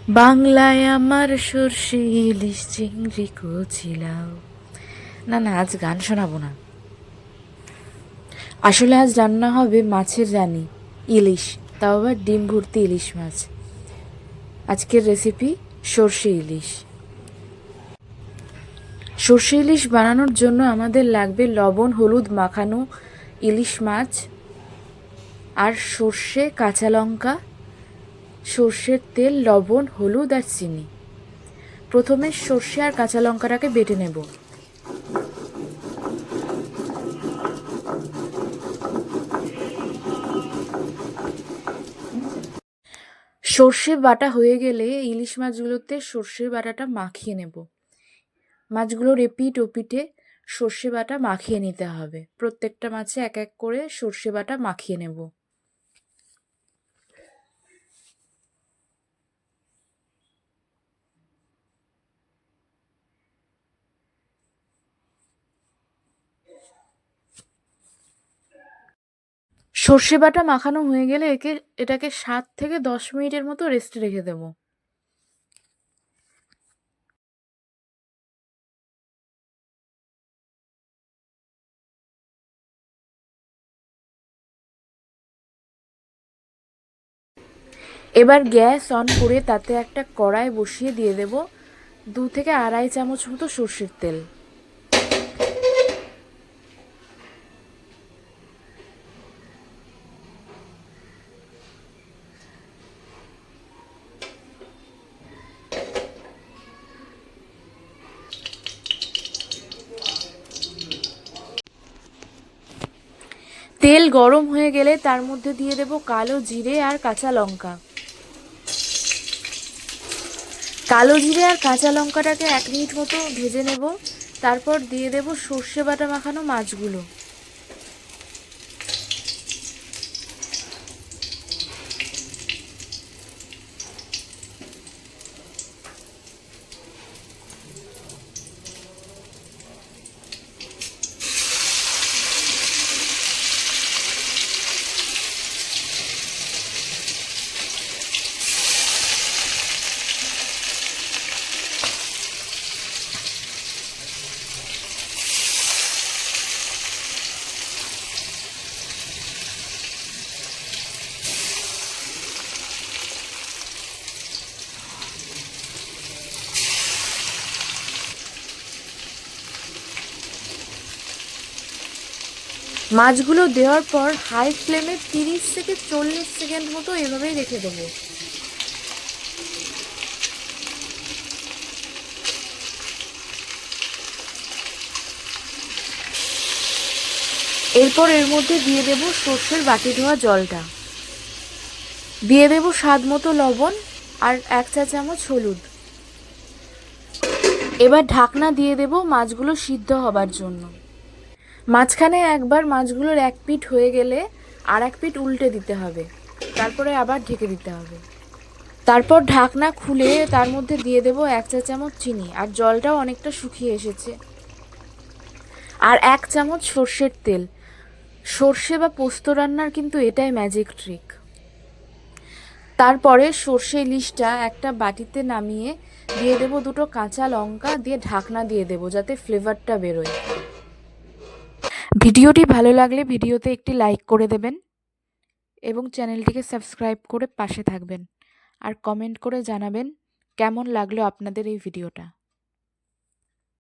বাংলায় আমার সর্ষে ইলিশ চিংড়ি কচিলাও। না না, আজ গান শোনাবো না। আসলে আজ রান্না হবে মাছের রানী, ইলিশ, তাও আবার ডিম ভর্তি ইলিশ মাছ। আজকের রেসিপি সর্ষে ইলিশ। সর্ষে ইলিশ বানানোর জন্য আমাদের লাগবে লবণ হলুদ মাখানো ইলিশ মাছ, আর সর্ষে, কাঁচা লঙ্কা, সর্ষের তেল, লবণ, হলুদ আর চিনি। প্রথমে সর্ষে আর কাঁচা লঙ্কাটাকে বেটে নেব। সর্ষে বাটা হয়ে গেলে ইলিশ মাছগুলোতে সর্ষের বাটাটা মাখিয়ে নেব। মাছগুলোর এপিঠ ওপিঠে সর্ষে বাটা মাখিয়ে নিতে হবে। প্রত্যেকটা মাছে এক এক করে সর্ষে বাটা মাখিয়ে নেব। সর্ষে বাটা মাখানো হয়ে গেলে এটাকে 7 থেকে 10 মিনিটের মতো রেস্টে রেখে দেব। এবার গ্যাস অন করে তাতে একটা কড়াই বসিয়ে দিয়ে দেব 2 থেকে আড়াই চামচ মতো সর্ষের তেল। তেল গরম হয়ে গেলে তার মধ্যে দিয়ে দেব কালো জিরে আর কাঁচা লঙ্কা। কালো জিরে আর কাঁচা লঙ্কাটাকে 1 মিনিট মতো ভেজে নেব। তারপর দিয়ে দেব সর্ষে বাটা মাখানো মাছগুলো। মাছগুলো দেওয়ার পর হাই ফ্লেমে 30 থেকে 40 সেকেন্ড মতো এভাবেই রেখে দেবো। এরপর এর মধ্যে দিয়ে দেব সর্ষের বাটি ধোয়া জলটা, দিয়ে দেব স্বাদ মতো লবণ আর 1 চা চামচ হলুদ। এবার ঢাকনা দিয়ে দেব মাছগুলো সিদ্ধ হবার জন্য। মাঝখানে একবার মাছগুলোর এক পিঠ হয়ে গেলে আর এক পিঠ উল্টে দিতে হবে, তারপরে আবার ঢেকে দিতে হবে। তারপর ঢাকনা খুলে তার মধ্যে দিয়ে দেব 1 চা চামচ চিনি, আর জলটাও অনেকটা শুকিয়ে এসেছে, আর 1 চামচ সর্ষের তেল। সর্ষে বা পোস্ত রান্নার কিন্তু এটাই ম্যাজিক ট্রিক। তারপরে সর্ষে ইলিশটা একটা বাটিতে নামিয়ে দিয়ে দেব 2টো কাঁচা লঙ্কা, দিয়ে ঢাকনা দিয়ে দেব যাতে ফ্লেভারটা বেরোয়। ভিডিওটি ভালো লাগলে ভিডিওতে একটি লাইক করে দেবেন এবং চ্যানেলটিকে সাবস্ক্রাইব করে পাশে থাকবেন, আর কমেন্ট করে জানাবেন কেমন লাগলো আপনাদের এই ভিডিওটা।